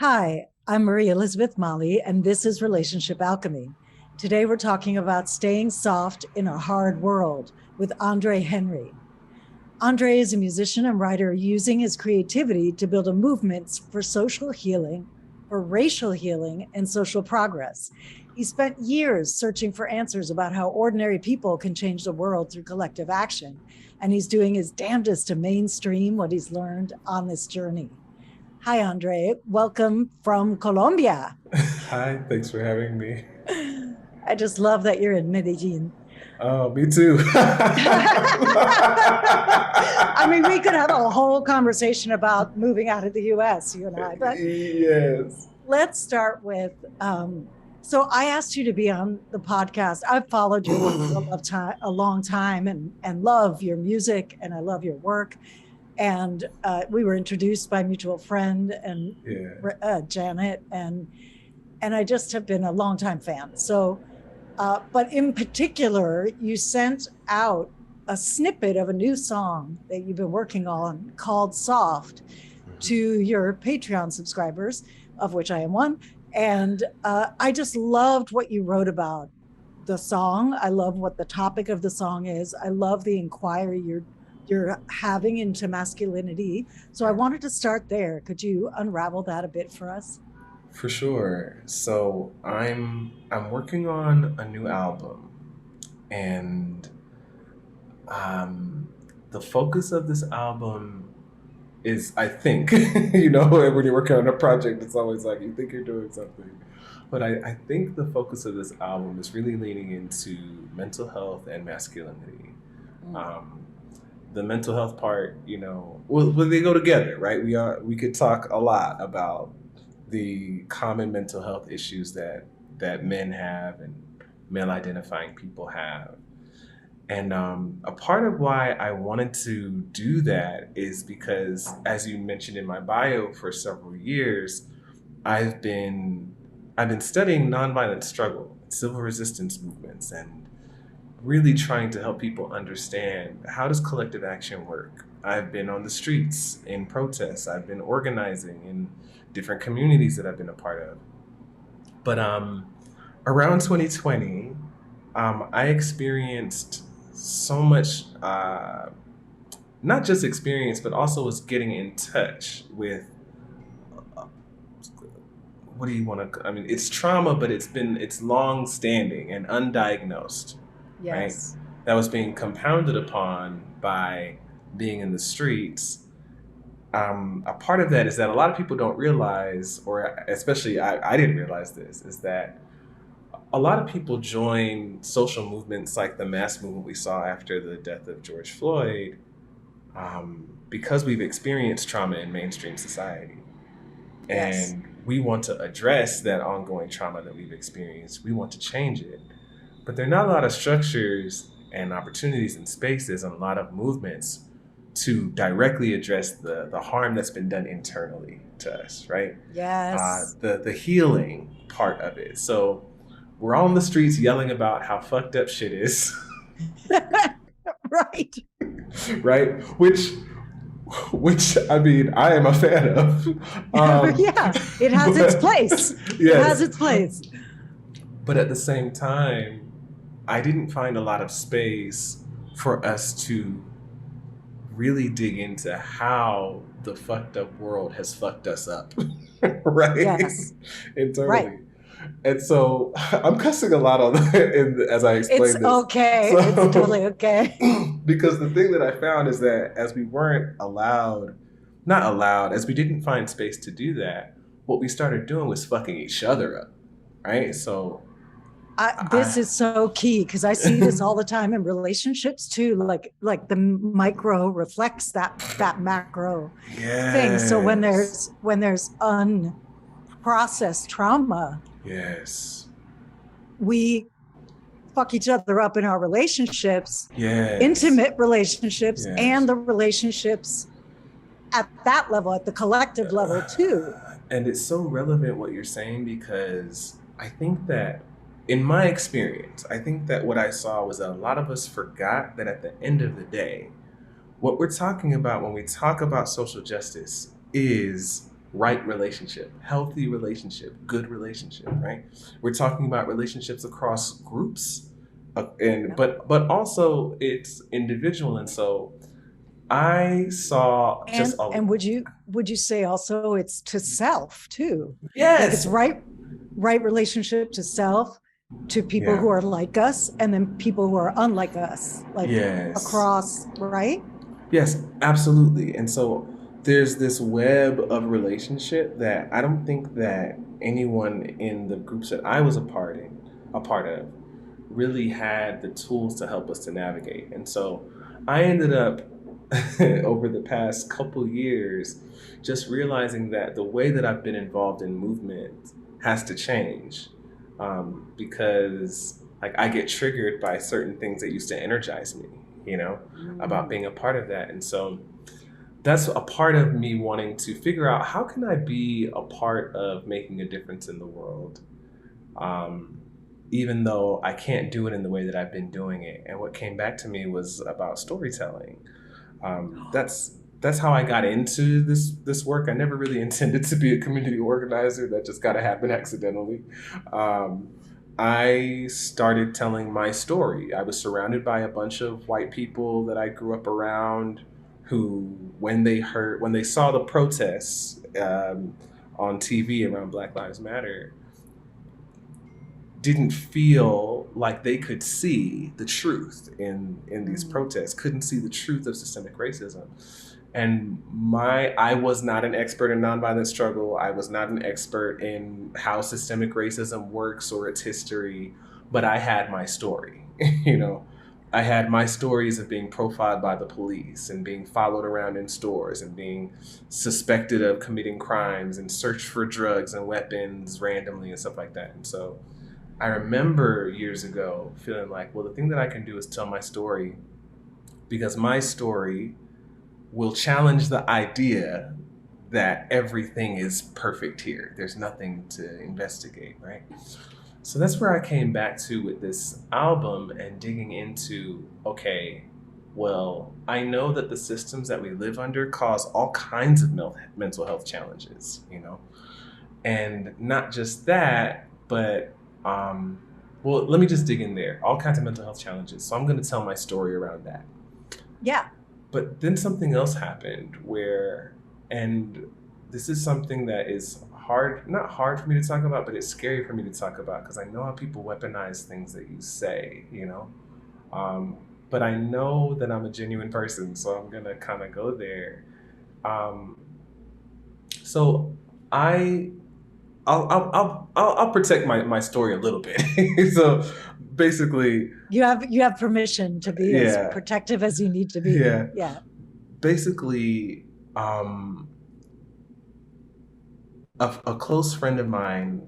Hi, I'm Marie Elizabeth Molly, and this is Relationship Alchemy. Today, we're talking about staying soft in a hard world with Andre Henry. Andre is a musician and writer using his creativity to build a movement for social healing, for racial healing, and social progress. He spent years searching for answers about how ordinary people can change the world through collective action, and he's doing his damnedest to mainstream what he's learned on this journey. Hi, Andre. Welcome from Colombia. Hi, thanks for having me. I just love that you're in Medellin. Oh, me too. I mean, we could have a whole conversation about moving out of the US, you and I, but Yes. let's start with so I asked you to be on the podcast. I've followed your work for a long time and love your music and I love your work. And we were introduced by a mutual friend and Yeah. Janet, and I just have been a longtime fan. So, but in particular, you sent out a snippet of a new song that you've been working on called Soft to your Patreon subscribers, of which I am one. And I just loved what you wrote about the song. I love what the topic of the song is. I love the inquiry you're having into masculinity. So I wanted to start there. Could you unravel that a bit for us? For sure. So I'm working on a new album, and um, the focus of this album is, I think, when you're working on a project, it's always like you think you're doing something. But I think the focus of this album is really leaning into mental health and masculinity. Mm. Um, the mental health part, well, they go together, right? We could talk a lot about the common mental health issues that men have and male identifying people have. And a part of why I wanted to do that is because, as you mentioned in my bio, for several years, I've been I've been studying nonviolent struggle, civil resistance movements, and really trying to help people understand how does collective action work. I've been on the streets in protests. I've been organizing in different communities that I've been a part of. But around 2020, I experienced so much, not just experience, but also was getting in touch with what do you want to? I mean, it's trauma, but it's long standing and undiagnosed, right? Yes. That was being compounded upon by being in the streets. A part of that is that a lot of people don't realize, or especially I didn't realize this, is that a lot of people join social movements like the mass movement we saw after the death of George Floyd, because we've experienced trauma in mainstream society. Yes. And we want to address that ongoing trauma that we've experienced. We want to change it. But there are not a lot of structures and opportunities and spaces and a lot of movements to directly address the harm that's been done internally to us, right? Yes. The healing part of it. So we're all on the streets yelling about how fucked up shit is, Right. right? Which I mean, I am a fan of. Yeah. It has its But place. It has yes, its place. but at the same time, I didn't find a lot of space for us to really dig into how the fucked up world has fucked us up, right? Yes. Right. Internally. And so I'm cussing a lot on as I It's explain this. okay. It's So, totally okay. because the thing that I found is that as we weren't allowed, not allowed, as we didn't find space to do that, what we started doing was fucking each other up, right? So This I, is so key because I see this all the time in relationships too. Like the micro reflects that macro thing. So yes, when there's unprocessed trauma, yes, we fuck each other up in our relationships, yes, intimate relationships, yes. and the relationships at that level, at the collective level too. And it's so relevant what you're saying because I think that, in my experience, I think that what I saw was that a lot of us forgot that at the end of the day, what we're talking about when we talk about social justice is right relationship, healthy relationship, good relationship, right? We're talking about relationships across groups, and Yeah. but also it's individual. And so I saw just a And would you say also it's to self too? Like it's yes, right relationship to self, to people yeah, who are like us, and then people who are unlike us, like yes. across, right? Yes, absolutely. And so there's this web of relationship that I don't think that anyone in the groups that I was a part of, really had the tools to help us to navigate. And so I ended up over the past couple years just realizing that the way that I've been involved in movement has to change, because like I get triggered by certain things that used to energize me, you know, about Mm. being a part of that. And so that's a part of me wanting to figure out how can I be a part of making a difference in the world, um, even though I can't do it in the way that I've been doing it. And what came back to me was about storytelling. That's how I got into this work. I never really intended to be a community organizer. That just got to happen accidentally. Um, I started telling my story. I was surrounded by a bunch of white people that I grew up around, who, when they saw the protests on TV around Black Lives Matter, didn't feel like they could see the truth in these Mm. protests, couldn't see the truth of systemic racism. And I was not an expert in nonviolent struggle. I was not an expert in how systemic racism works or its history, but I had my story. you know, I had my stories of being profiled by the police and being followed around in stores and being suspected of committing crimes and searched for drugs and weapons randomly and stuff like that. And so I remember years ago feeling like, well, the thing that I can do is tell my story, because my story will challenge the idea that everything is perfect here. There's nothing to investigate, right? So that's where I came back to with this album and digging into, okay, well, I know that the systems that we live under cause all kinds of mental health challenges, you know, and not just that, but well, let me just dig in there. All kinds of mental health challenges. So I'm going to tell my story around that. Yeah. But then something else happened where, and this is something that is hard, not hard for me to talk about, but it's scary for me to talk about because I know how people weaponize things that you say, you know? Um, but I know that I'm a genuine person, so I'm going to kind of go there. Um, so I I'll protect my story a little bit. so basically, You have permission to be as yeah, protective as you need to be. yeah. Yeah. Basically, um, a close friend of mine,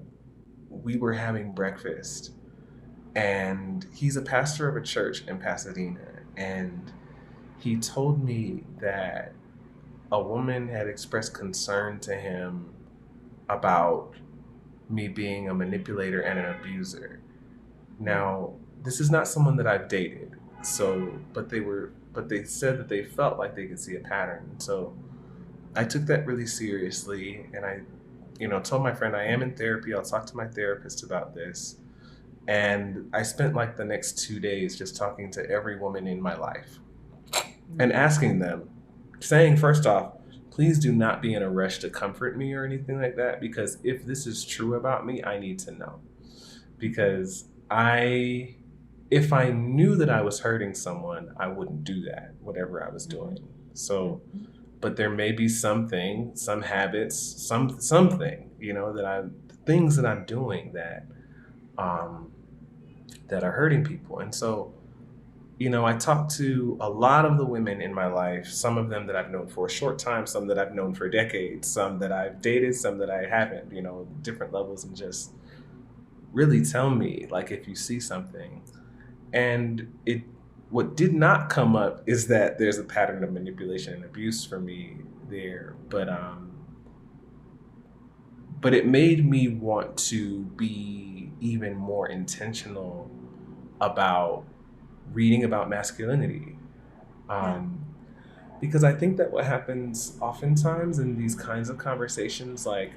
we were having breakfast, and he's a pastor of a church in Pasadena, and he told me that a woman had expressed concern to him about me being a manipulator and an abuser. Mm. Now, this is not someone that I've dated. So, but they said that they felt like they could see a pattern. So I took that really seriously, and I, told my friend I am in therapy. I'll talk to my therapist about this. And I spent like the next 2 days just talking to every woman in my life and Mm. asking them, saying first off, please do not be in a rush to comfort me or anything like that, because if this is true about me, I need to know. Because if I knew that I was hurting someone, I wouldn't do that, whatever I was Mhm. doing. So, Mhm. but there may be something, some habits, something, that things that I'm doing um, that are hurting people. And so, I talked to a lot of the women in my life, some of them that I've known for a short time, some that I've known for decades, some that I've dated, some that I haven't, different levels, and just really tell me, like, if you see something. And what did not come up is that there's a pattern of manipulation and abuse for me there, but it made me want to be even more intentional about reading about masculinity. Yeah. Um, Because I think that what happens oftentimes in these kinds of conversations, like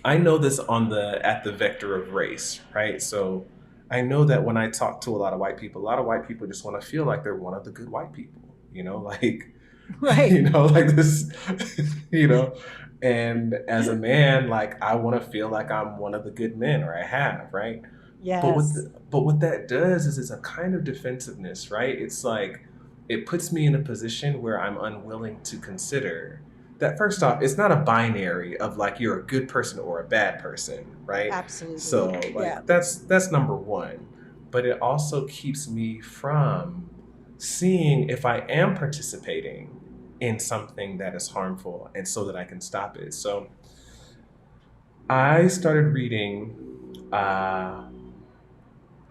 I know this on the at the vector of race, right? So I know that when I talk to a lot of white people just want to feel like they're one of the good white people, like Right. like this, you know. And as a man, like I want to feel like I'm one of the good men, or I have, right? Yes. But what that does is it's a kind of defensiveness, right? It's like it puts me in a position where I'm unwilling to consider that first off, it's not a binary of like you're a good person or a bad person, right? Absolutely. So Yeah. like that's number one. But it also keeps me from seeing if I am participating in something that is harmful and so that I can stop it. So I started reading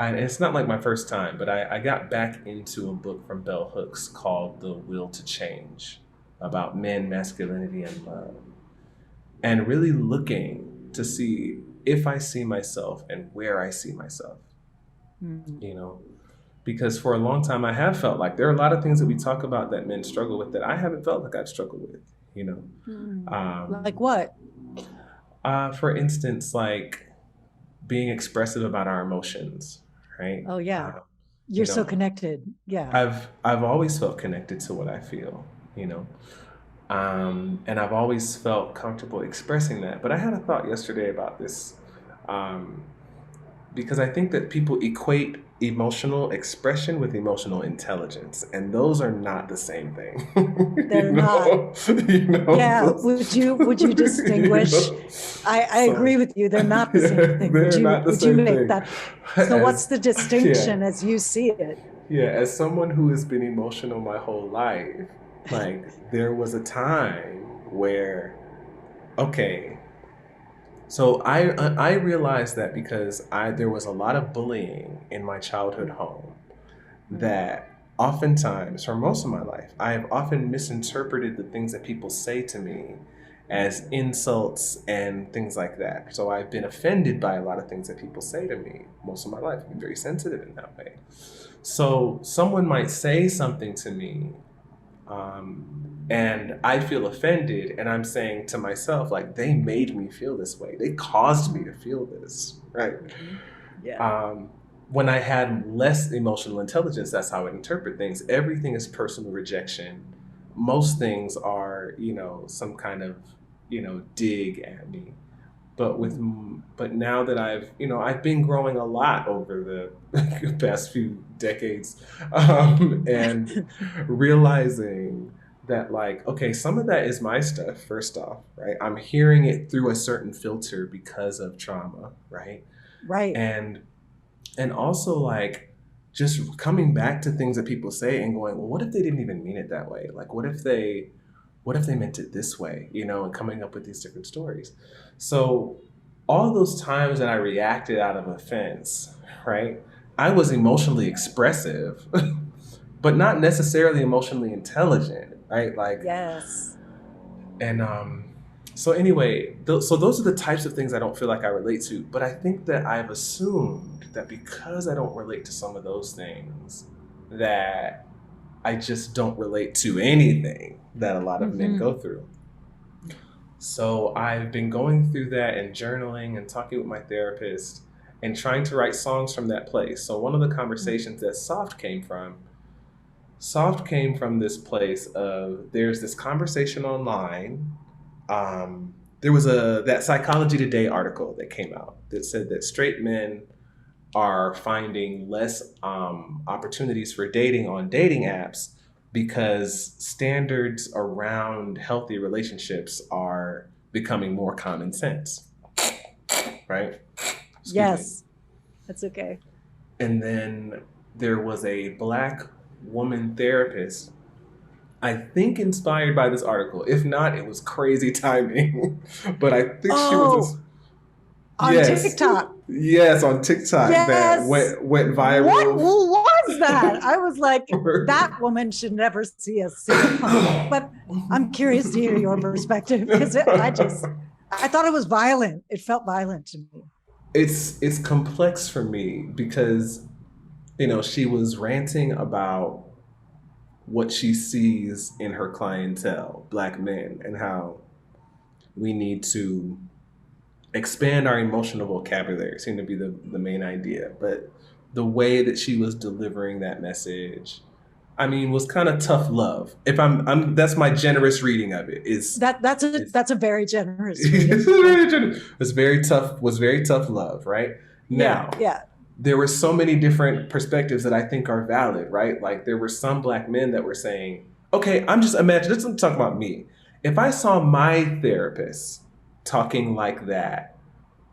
and it's not like my first time, but I got back into a book from Bell Hooks called The Will to Change about men, masculinity, and love. And really looking to see if I see myself and where I see myself, Mm. you know? Because for a long time, I have felt like there are a lot of things that we talk about that men struggle with that I haven't felt like I've struggled with, you know? Mm. Um, Like what? for instance, like being expressive about our emotions, right? Oh, yeah. You You're so know, connected. Yeah. I've always felt connected to what I feel, and I've always felt comfortable expressing that. But I had a thought yesterday about this, um, because I think that people equate emotional expression with emotional intelligence, and those are not the same thing. They're not. Yeah. Those, Would you distinguish? I so agree with you. They're not the same yeah, thing. Would they're you not the would you same make thing. that? So what's As the yeah, distinction as you see it? yeah, as someone who has been emotional my whole life, like there was a time where, okay, so I realized that because I there was a lot of bullying in my childhood home, Mm. that oftentimes for most of my life I have often misinterpreted the things that people say to me as insults and things like that. So I've been offended by a lot of things that people say to me most of my life. I've been very sensitive in that way. So someone might say something to me, and I feel offended, and I'm saying to myself, like, they made me feel this way. They caused me to Mm. feel this, right? Hmm. Yeah. Um, when I had less emotional intelligence, that's how I interpret things. Everything is personal rejection. Most things are, some kind of, dig at me. Mm. But now that I've been growing a lot over the past few decades, and realizing that, like, okay, some of that is my stuff. First off, right, I'm hearing it through a certain filter because of trauma, right, Right. and also like just coming back to things that people say and going, well, what if they didn't even mean it that way? Like, what if they meant it this way, and coming up with these different stories. So all those times that I reacted out of offense, right? I was emotionally expressive, but not necessarily emotionally intelligent, right? Like, Yes. and so anyway, so those are the types of things I don't feel like I relate to. But I think that I've assumed that because I don't relate to some of those things, that I just don't relate to anything that a lot of men Hmm. go through. So I've been going through that and journaling and talking with my therapist and trying to write songs from that place. So one of the conversations that Soft came from this place of there's this conversation online. There was that Psychology Today article that came out that said that straight men are finding less opportunities for dating on dating apps because standards around healthy relationships are becoming more common sense, right? Excuse me. Yes. That's okay. And then there was a black woman therapist, I think inspired by this article. If not, it was crazy timing. But I think she was Oh, on yes, TikTok. yes, on TikTok that Yes. went What viral. was that? I was like, that woman should never see a single punk. But I'm curious to hear your perspective because I thought it was violent. It felt violent to me. It's complex for me because she was ranting about what she sees in her clientele, Black men, and how we need to expand our emotional vocabulary seemed to be the main idea. But the way that she was delivering that message, I mean, was kind of tough love. If I'm that's my generous reading of it. Is That's a very generous reading. it was very tough love, right? Yeah, Now, yeah, there were so many different perspectives that I think are valid, right? Like there were some Black men that were saying, okay, I'm just imagine, let's talk about me. If I saw my therapist talking like that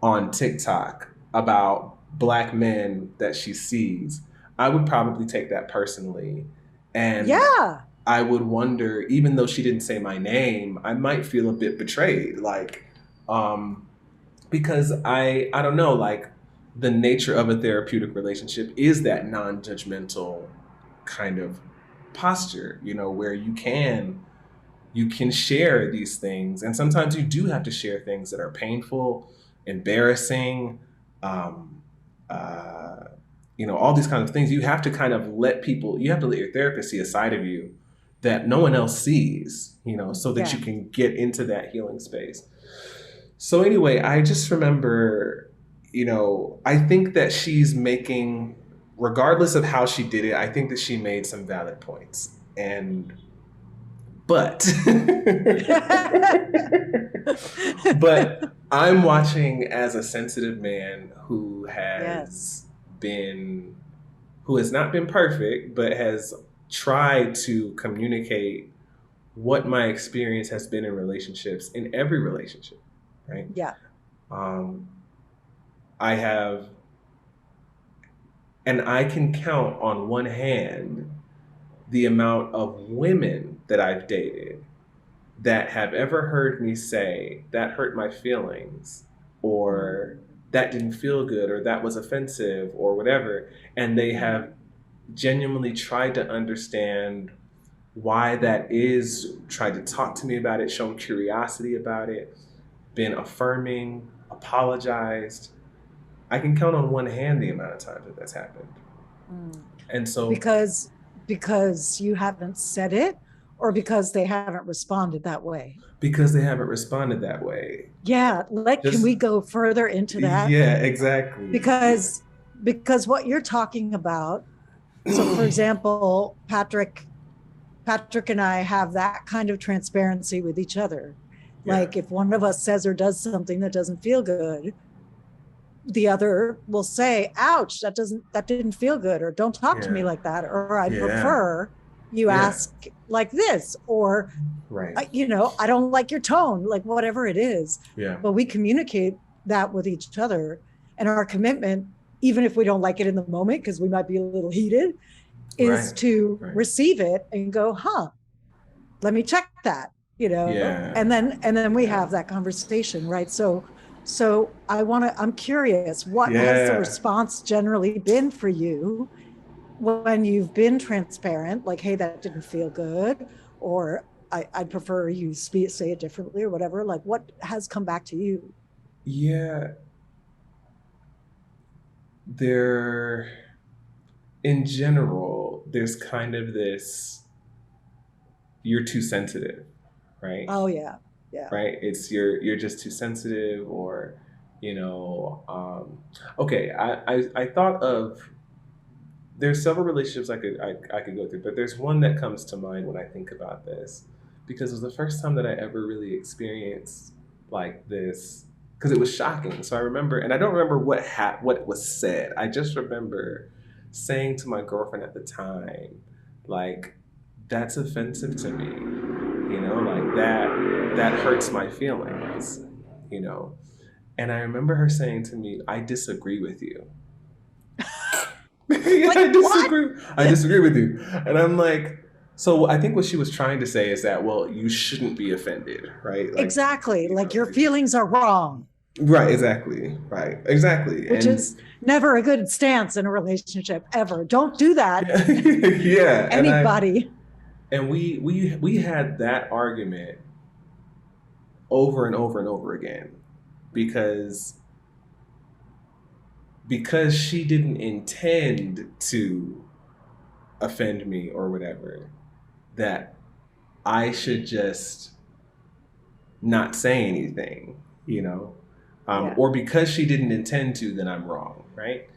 on TikTok about Black men that she sees, I would probably take that personally. And yeah, I would wonder, even though she didn't say my name, I might feel a bit betrayed. Um, because I don't know, like the nature of a therapeutic relationship is that non-judgmental kind of posture, where you can share these things, and sometimes you do have to share things that are painful, embarrassing, um, uh, all these kinds of things. You have to kind of you have to let your therapist see a side of you that no one else sees, so that yeah. you can get into that healing space. So anyway, I just remember, I think that she's making, regardless of how she did it, I think that she made some valid points. But, but I'm watching as a sensitive man Yes. who has not been perfect, but has tried to communicate what my experience has been in relationships, in every relationship, right? Yeah. Um, I have, and I can count on one hand the amount of women that I've dated that have ever heard me say, that hurt my feelings, or Mm, that didn't feel good, or that was offensive, or whatever. And they have mm, genuinely tried to understand why that is, tried to talk to me about it, shown curiosity about it, been affirming, apologized. I can count on one hand the amount of times that that's happened. mm. And so, Because you haven't said it, or because they haven't responded that way. because they haven't responded that way, Yeah, can just, we go further into that? yeah, exactly. Yeah. Because what you're talking about, so for example, Patrick and I have that kind of transparency with each other. Yeah. Like if one of us says or does something that doesn't feel good, the other will say, ouch, that didn't feel good, or don't talk to Yeah. me like that, or I'd Yeah. prefer you Yeah. ask like this, or Right. I don't like your tone, like whatever it is. Yeah. But we communicate that with each other, and our commitment, even if we don't like it in the moment because we might be a little heated, is Right. to Right. receive it and go, huh, let me check that, Yeah. and then we Yeah. have that conversation, right? So I'm curious, what has the Yeah. response generally been for you when you've been transparent, like, hey, that didn't feel good, or I'd prefer you say it differently, or whatever. Like, what has come back to you? Yeah. There, in general, there's kind of this, you're too sensitive, right? Oh yeah, yeah. Right? It's you're just too sensitive, or, you know, okay, I thought of, there's several relationships I could go through, but there's one that comes to mind when I think about this, because it was the first time that I ever really experienced like this, because it was shocking. So I remember, and I don't remember what was said. I just remember saying to my girlfriend at the time, like, that's offensive to me, like that hurts my feelings, you know. And I remember her saying to me, I disagree with you. Yeah, Like, what? I disagree with you. And I'm like, so I think what she was trying to say is that, well, you shouldn't be offended, right? Like, Exactly, like your feelings are wrong, right, exactly, right, exactly. which And is never a good stance in a relationship ever. Don't do that, yeah, yeah, anybody. and we had that argument over and over and over again, because she didn't intend to offend me or whatever. that I should just not say anything, you know, Yeah. or because she didn't intend to, then I'm wrong, right?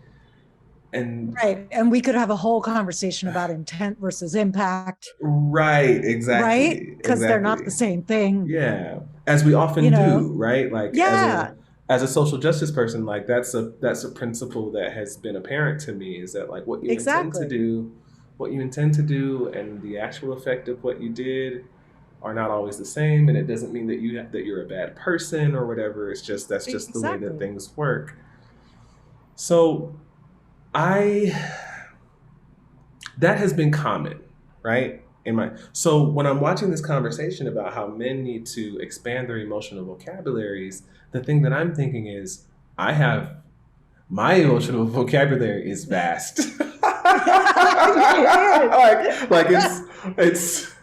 And Right. And we could have a whole conversation about intent versus impact, right, right? exactly, Because they're not the exactly. same thing, Yeah, as we you often know? do, right? Like Yeah, as a social justice person, like that's a principle that has been apparent to me is that like exactly. what you intend to do, and the actual effect of what you did are not always the same, and it doesn't mean that that you're a bad person or whatever. It's just that's just the way that Exactly. things work. So I that has been common, right? In my so when I'm watching this conversation about how men need to expand their emotional vocabularies, the thing that I'm thinking is I have my emotional vocabulary is vast. It like is. it's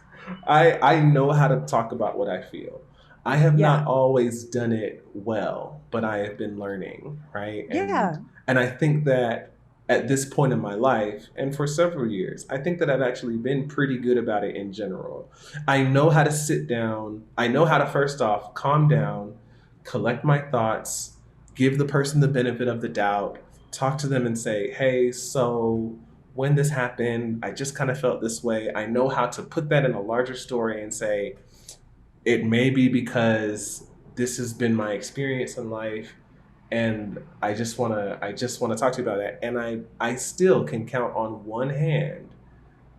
I know how to talk about what I feel. I have Yeah. not always done it well, but I have been learning, right? Yeah. And I think that at this point in my life and for several years, I think that I've actually been pretty good about it in general. I know how to sit down. I know how to first off calm down, collect my thoughts, give the person the benefit of the doubt, talk to them and say, "Hey, so when this happened, I just kind of felt this way." I know how to put that in a larger story and say, it may be because this has been my experience in life, and I just want to talk to you about that. And I still can count on one hand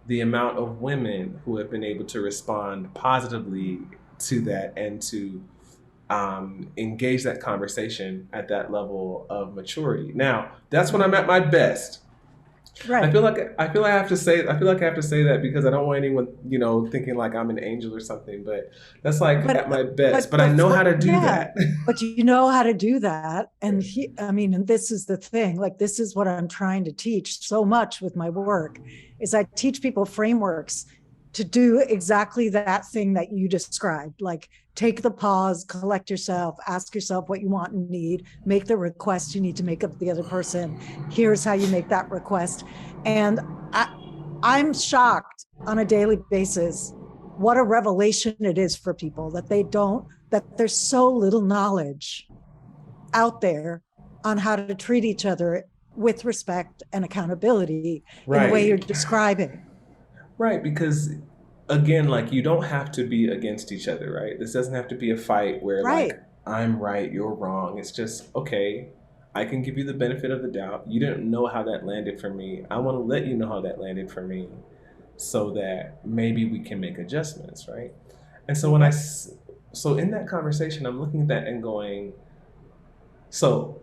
the amount of women who have been able to respond positively to that and to engage that conversation at that level of maturity. Now, that's when I'm at Mhm. my best. Right. I feel like I feel like I have to say that because I don't want anyone, you know, thinking like I'm an angel or something, but that's like at But my best. but But I know how before, to do yeah, that. but you know how to do that. And I mean, and this is the thing, like this is what I'm trying to teach so much with my work is I teach people frameworks to do exactly that thing that you described. Like take the pause, collect yourself, ask yourself what you want and need, make the request you need to make of the other person. Here's how you make that request. And I, I'm shocked on a daily basis what a revelation it is for people that they don't, that there's so little knowledge out there on how to treat each other with respect and accountability in the way you're Right. describing. Right, because again, like you don't have to be against each other, right? This doesn't have to be a fight where like Right. I'm right, you're wrong. It's just okay. I can give you the benefit of the doubt. You didn't know how that landed for me. I want to let you know how that landed for me so that maybe we can make adjustments, right? And so Yep. so in that conversation, I'm looking at that and going, so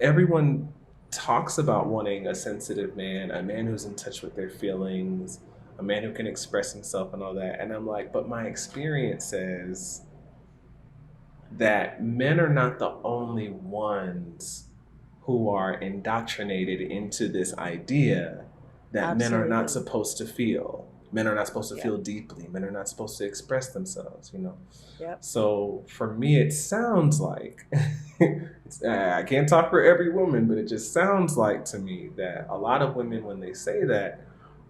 everyone talks about wanting a sensitive man, a man who's in touch with their feelings, a man who can express himself and all that. And I'm like, but my experience says that men are not the only ones who are indoctrinated into this idea that men are not Absolutely. supposed to feel. Men are not supposed to Yep. feel deeply. Men are not supposed to express themselves, you know? Yep. So for me, it sounds like I can't talk for every woman, but it just sounds like to me that a lot of women, when they say that,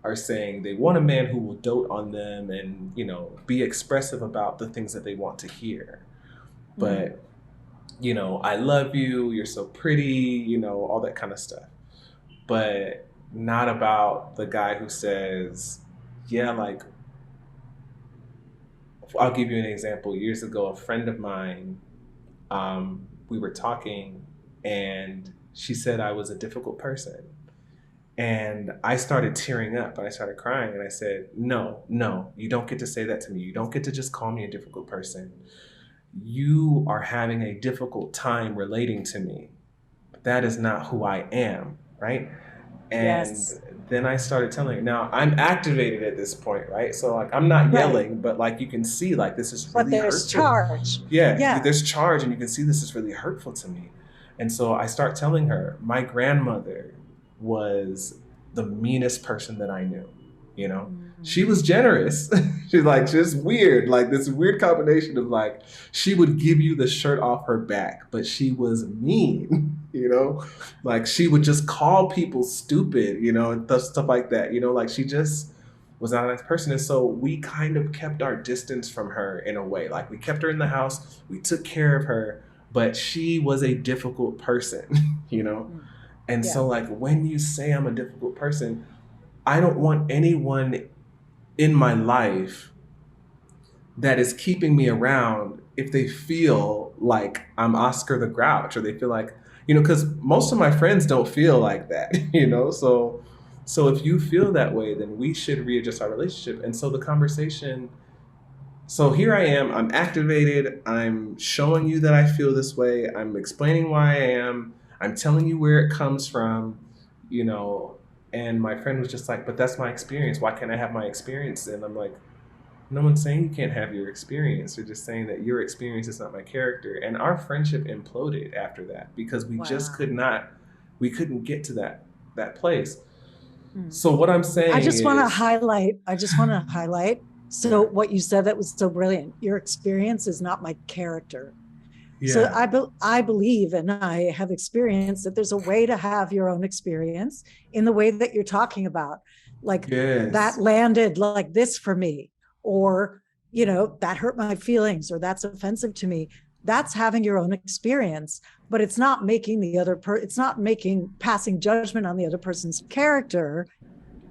are saying they want a man who will dote on them and you know be expressive about the things that they want to hear. Mm. But you know, I love you, you're so pretty, you know, all that kind of stuff. But not about the guy who says, yeah, like I'll give you an example. Years ago, a friend of mine, we were talking, and she said I was a difficult person. And I started tearing up and I started crying. And I said, no, no, you don't get to say that to me. You don't get to just call me a difficult person. You are having a difficult time relating to me. That is not who I am, right? And Yes. then I started telling her, now I'm activated at this point, right? So like I'm not Right. yelling, but like you can see like this is But really there's hurtful. charge. Yeah, Yeah. there's charge and you can see this is really hurtful to me. And so I start telling her, my grandmother was the meanest person that I knew, you know? She Mm. was generous. She's like just weird, like this weird combination of like she would give you the shirt off her back, but she was mean, you know? Like she would just call people stupid, you know, and stuff like that. You know, like she just was not a nice person. And so we kind of kept our distance from her in a way. Like we kept her in the house, we took care of her, but she was a difficult person, you know? Mm. And Yeah. so, like, when you say I'm a difficult person, I don't want anyone in my life that is keeping me around if they feel like I'm Oscar the Grouch, or they feel like, because most of my friends don't feel like that, so if you feel that way, then we should readjust our relationship. And so the conversation, so here I am, I'm activated, I'm showing you that I feel this way, I'm explaining why I am, I'm telling you where it comes from, you know, and my friend was just like, but that's my experience. Why can't I have my experience? And I'm like, no one's saying you can't have your experience. They're just saying that your experience is not my character. And our friendship imploded after that because we just Wow. could not, we couldn't get to that place. Mm. So what I'm saying is, I just want to highlight. So yeah, what you said that was so brilliant. Your experience is not my character. So yeah, I believe and I have experienced that there's a way to have your own experience in the way that you're talking about. Like that yes, landed like this for me, or, that hurt my feelings, or that's offensive to me. That's having your own experience, but it's not making it's not making passing judgment on the other person's character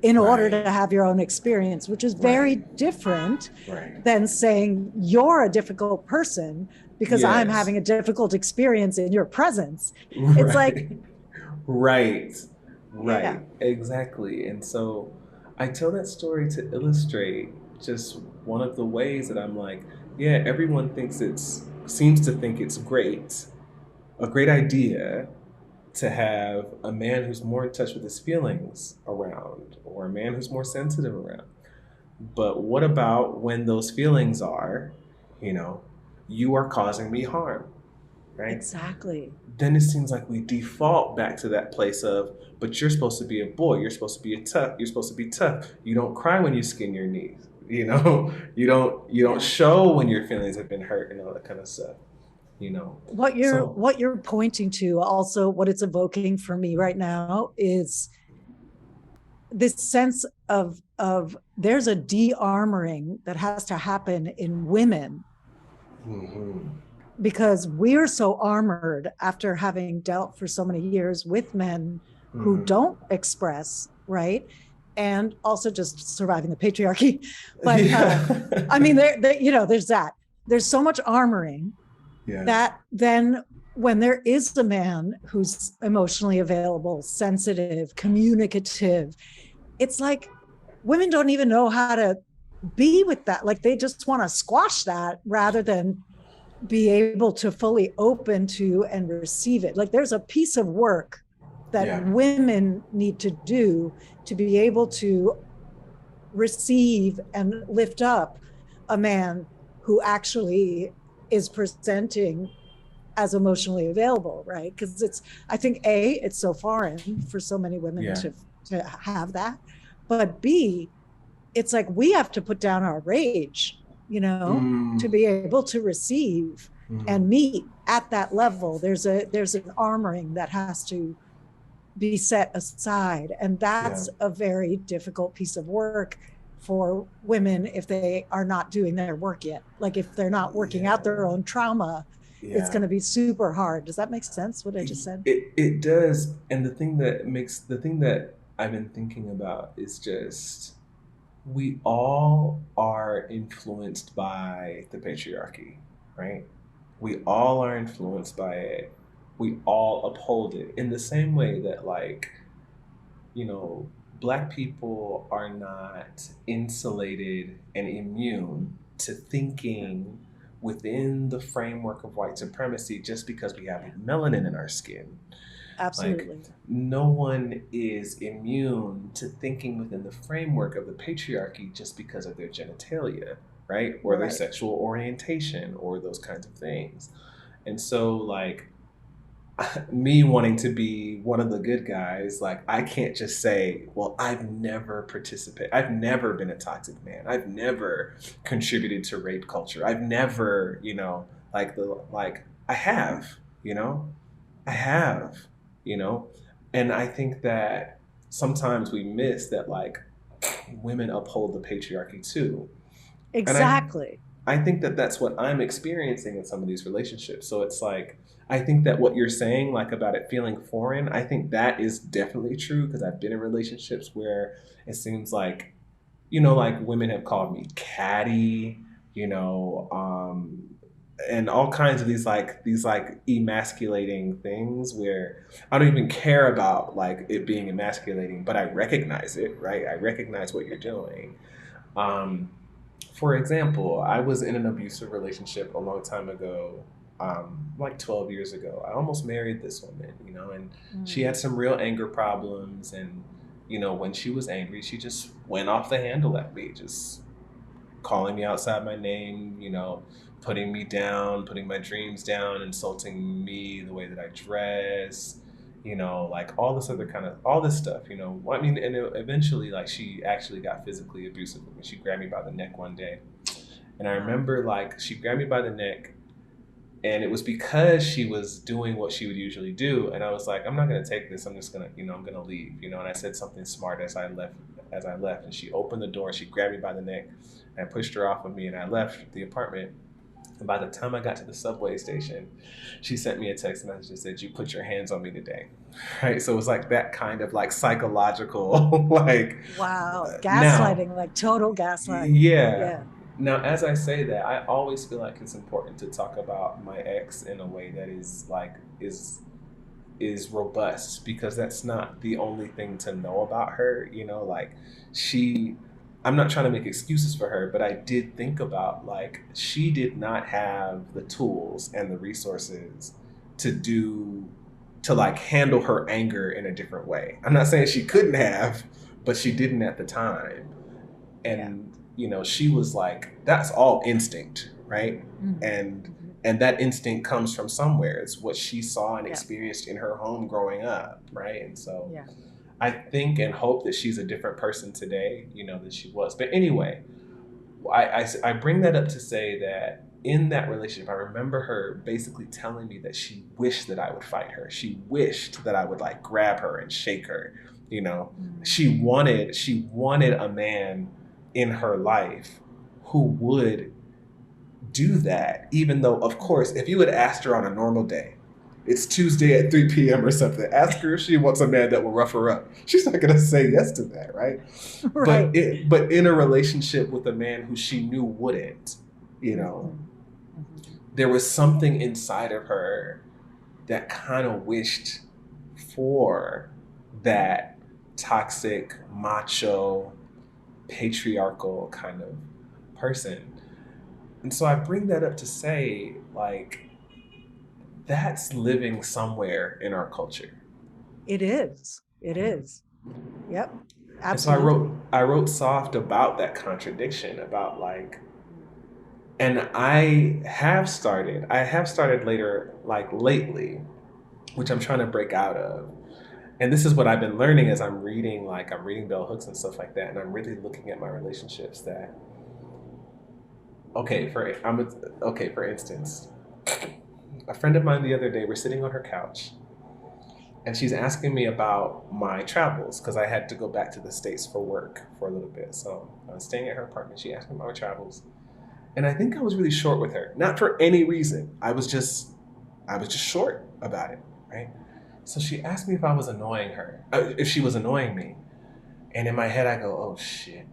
in order right, to have your own experience, which is right, very different right, than saying you're a difficult person because I'm yes, having a difficult experience in your presence. It's like, right, right, yeah, right, exactly. And so I tell that story to illustrate just one of the ways that I'm like, yeah, everyone seems to think it's great, a great idea to have a man who's more in touch with his feelings around, or a man who's more sensitive around. But what about when those feelings are, you know, you are causing me harm, right? exactly. Then it seems like we default back to that place of, but you're supposed to be a boy, you're supposed to be tough. You don't cry when you skin your knees. You don't Yeah. show when your feelings have been hurt and all that kind of stuff, you know. So What you're pointing to, also what it's evoking for me right now, is this sense of there's a de-armoring that has to happen in women mhm. because we're so armored after having dealt for so many years with men who Mhm. don't express, right? And also just surviving the patriarchy. But I Yeah. mean, there's that. There's so much armoring Yeah. that then when there is a man who's emotionally available, sensitive, communicative, it's like women don't even know how to be with that. Like they just want to squash that rather than be able to fully open to and receive it. Like there's a piece of work that Yeah. women need to do to be able to receive and lift up a man who actually is presenting as emotionally available, right? Because I think it's so foreign for so many women Yeah. to have that, but B, it's like we have to put down our rage, Mm. to be able to receive Mm. and meet at that level. There's an armoring that has to be set aside, and Yeah. that's a very difficult piece of work for women if they are not doing their work yet. Like if they're not working Yeah. out their own trauma, it's Yeah. going to be super hard. Does that make sense what I just said? It does. And the thing that I've been thinking about is just, we all are influenced by the patriarchy, right? We all are influenced by it. We all uphold it in the same way that, like, you know, black people are not insulated and immune to Yeah, thinking within the framework of white supremacy just because we have yeah, melanin in our skin. Like, absolutely. no one is immune to thinking within the framework of the patriarchy just because of their genitalia, right? Or their Right. sexual orientation or those kinds of things. And so, like, me wanting to be one of the good guys, like, I can't just say, well, I've never been a toxic man. I've never contributed to rape culture. I've never, I have, you know, I have, you know, and I think that sometimes we miss that, like, women uphold the patriarchy too. And Exactly. I think that that's what I'm experiencing in some of these relationships. So it's like, I think that what you're saying, like about it feeling foreign, I think that is definitely true because I've been in relationships where it seems like, like women have called me catty, you know, and all kinds of these emasculating things where I don't even care about like it being emasculating, but I recognize it, right? I recognize what you're doing. Um, for example, I was in an abusive relationship a long time ago, like 12 years ago. I almost married this woman, and she Mm. had some real anger problems. And, when she was angry, she just went off the handle at me, just calling me outside my name, putting me down, putting my dreams down, insulting me, the way that I dress, like all this other kind of, all this stuff, I mean, and eventually, like, she actually got physically abusive with me. She grabbed me by the neck one day. And I Wow. remember, like, she grabbed me by the neck, and it was because she was doing what she would usually do. And I was like, I'm not going to take this. I'm just going to, I'm going to leave, and I said something smart as I left, and she opened the door, she grabbed me by the neck, and I pushed her off of me, and I left the apartment. And by the time I got to the subway station, she sent me a text message that said, "You put your hands on me today." Right? So it was like that kind of like psychological, like, Wow. now, Gaslighting, like total gaslighting. yeah. Yeah. Now, as I say that, I always feel like it's important to talk about my ex in a way that is robust, because that's not the only thing to know about her. Like, she, I'm not trying to make excuses for her, but I did think about, like, she did not have the tools and the resources to do to like handle her anger in a different way. I'm not saying she couldn't have, but she didn't at the time. Yeah. And she was like, that's all instinct, right? Mhm. and Mhm. and that instinct comes from somewhere. It's what she saw and Yeah. experienced in her home growing up, right? And so Yeah. I think and hope that she's a different person today, than she was. But anyway, I bring that up to say that in that relationship, I remember her basically telling me that she wished that I would fight her. She wished that I would like grab her and shake her. You know, Mm. she wanted a man in her life who would do that, even though, of course, if you had asked her on a normal day, it's Tuesday at 3 p.m. or something, ask her if she wants a man that will rough her up. She's not going to say yes to that, right? But Right. but in a relationship with a man who she knew wouldn't, you know, Mhm. Mhm. there was something inside of her that kind of wished for that toxic, macho, patriarchal kind of person. And so I bring that up to say, like, that's living somewhere in our culture. It is. It You know? is. Yep. And so I wrote Absolutely. I wrote soft about that contradiction, about like, and I have started later, like lately, which I'm trying to break out of. And this is what I've been learning as I'm reading bell hooks and stuff like that, and I'm really looking at my relationships. That okay for I'm okay for instance, a friend of mine the other day, we're sitting on her couch, and she's asking me about my travels because I had to go back to the States for work for a little bit. So I was staying at her apartment. She asked me about my travels, and I think I was really short with her, not for any reason. I was just short about it, right? So she asked me if I was annoying her, if she was annoying me, and in my head I go, "Oh shit!"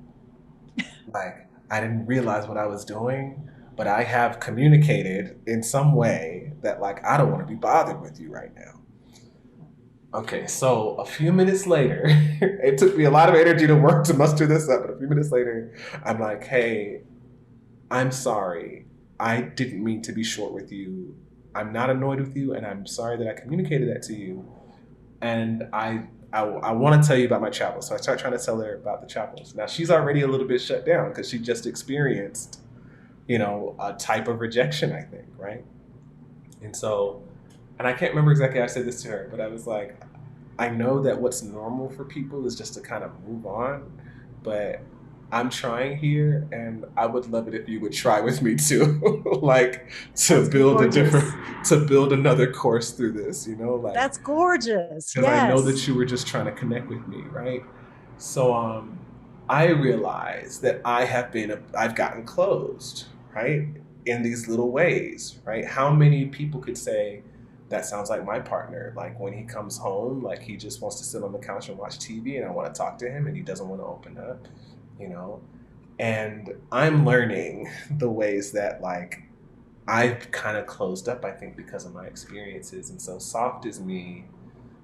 Like, I didn't realize what I was doing, but I have communicated in some way that, like, I don't want to be bothered with you right now. Okay, so a few minutes later, it took me a lot of energy to work to muster this up, but a few minutes later, I'm like, "Hey, I'm sorry. I didn't mean to be short with you. I'm not annoyed with you, and I'm sorry that I communicated that to you. And I want to tell you about my travels." So I start trying to tell her about the travels. Now she's already a little bit shut down because she just experienced, a type of rejection, I think, right? And so, and I can't remember exactly how I said this to her, but I was like, I know that what's normal for people is just to kind of move on, but I'm trying here, and I would love it if you would try with me too, like, That's gorgeous. to build another course through this, like, That's gorgeous. because I know Yes. that you were just trying to connect with me, right? So, I realize that I've gotten closed, right? In these little ways, right? How many people could say, that sounds like my partner. Like when he comes home, like he just wants to sit on the couch and watch TV and I want to talk to him and he doesn't want to open up, you know? And I'm learning the ways that like I've kind of closed up, I think, because of my experiences. And so soft is me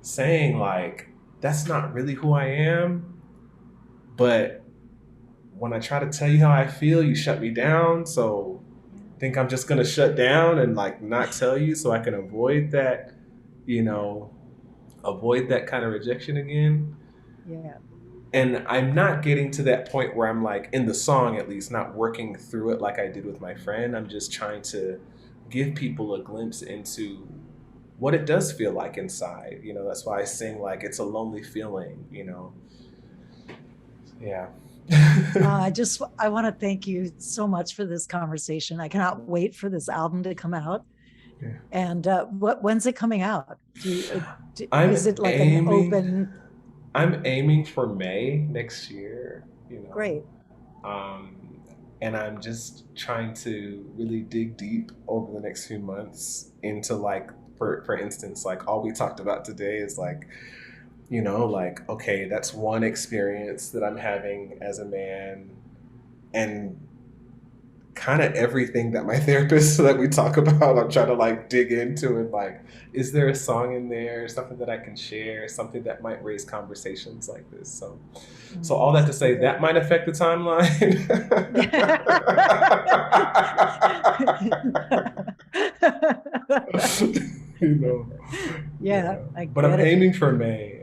saying like, that's not really who I am, but when I try to tell you how I feel, you shut me down. So I think I'm just gonna shut down and like not tell you so I can avoid that, you know, avoid that kind of rejection again. Yeah. And I'm not getting to that point where I'm like in the song at least not working through it like I did with my friend. I'm just trying to give people a glimpse into what it does feel like inside. You know, that's why I sing like it's a lonely feeling, you know. Yeah. I want to thank you so much for this conversation. I cannot wait for this album to come out. Yeah. And when's it coming out? Is I'm it like an aiming open? I'm aiming for May next year, you know. Great. Um, and I'm just trying to really dig deep over the next few months into like for instance, like all we talked about today is like, you know, like okay, that's one experience that I'm having as a man and kind of everything that my therapist that we talk about I'm trying to like dig into and like is there a song in there something that I can share something that might raise conversations like this so all that to say that might affect the timeline. You know, Yeah, yeah, I but I'm get it. aiming for May.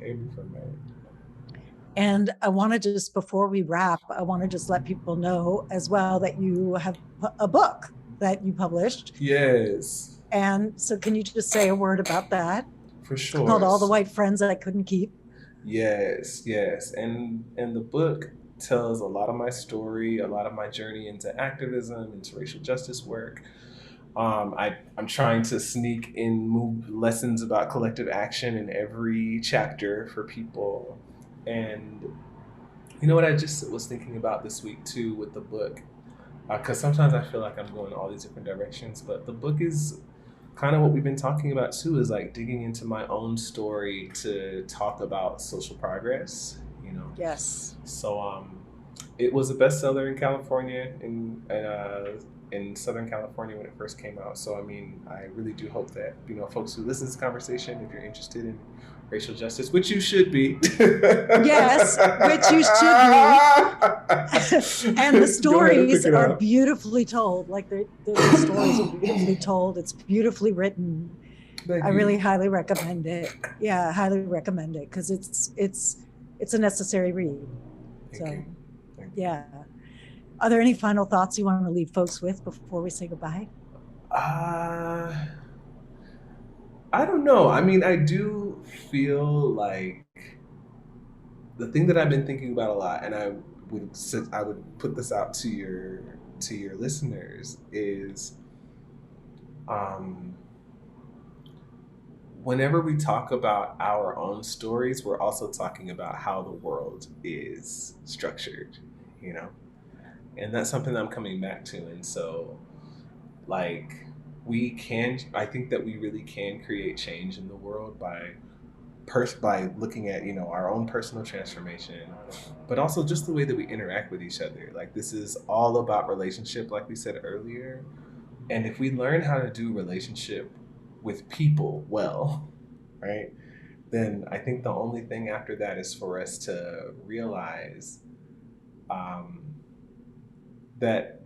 And I want to just, before we wrap, I want to just let people know as well that you have a book that you published. Yes, And so, can you just say a word about that? for It's called sure. All the White Friends I Couldn't Keep. Yes, and the book tells a lot of my story, a lot of my journey into activism, into racial justice work. I'm trying to sneak in lessons about collective action in every chapter for people. And you know what I just was thinking about this week too with the book, because sometimes I feel like I'm going all these different directions, but the book is kind of what we've been talking about too is like digging into my own story to talk about social progress, you know. Yes. So it was a bestseller in California in Southern California when it first came out. So I mean, I really do hope that you know folks who listen to this conversation, if you're interested in racial justice, which you should be, Yes, which you should be. And the go ahead and stories pick it are up. beautifully told. Like the stories are beautifully told. It's beautifully written. Thank I really you. highly recommend it. Yeah, I highly recommend it because it's a necessary read. Thank you. So Thank you. yeah. Are there any final thoughts you want to leave folks with before we say goodbye? Uh, I don't know. I mean, I do feel like the thing that I've been thinking about a lot, and I would put this out to your listeners is um, whenever we talk about our own stories, we're also talking about how the world is structured, you know, and that's something I'm coming back to, and so like I think that we really can create change in the world by looking at you know our own personal transformation but also just the way that we interact with each other. Like this is all about relationship like we said earlier, and if we learn how to do relationship with people well, right, then I think the only thing after that is for us to realize um, that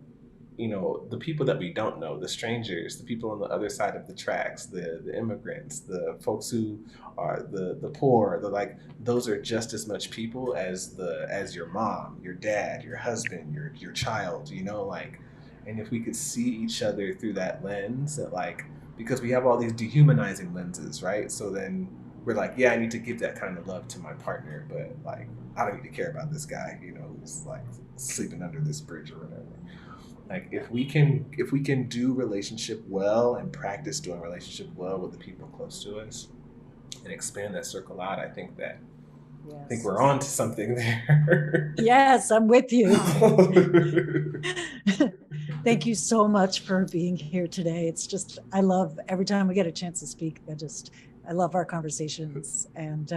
you know the people that we don't know, the strangers, the people on the other side of the tracks, the immigrants, the folks who are the poor, the like those are just as much people as your mom, your dad, your husband, your child, you know, like, and if we could see each other through that lens that like because we have all these dehumanizing lenses, right, so then we're like, yeah, I need to give that kind of love to my partner, but like I don't need to care about this guy, you know, who's like sleeping under this bridge or whatever. Like if we can do relationship well and practice doing relationship well with the people close to us and expand that circle out, I think that I think Yes. we're on to something there. Yes, I'm with you. Thank you so much for being here today. It's just, I love every time we get a chance to speak. I love our conversations. And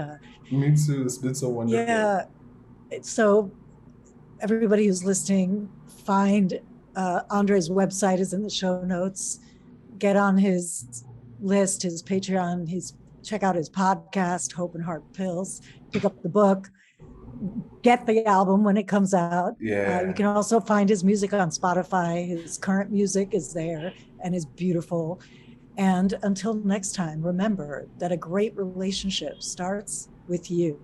Me too. It's been so wonderful. yeah, so everybody who's listening, find Andre's website is in the show notes. Get on his list, his Patreon, check out his podcast, Hope and Heart Pills, pick up the book, get the album when it comes out. You Yeah. can also find his music on Spotify. His current music is there and is beautiful. And until next time, remember that a great relationship starts with you.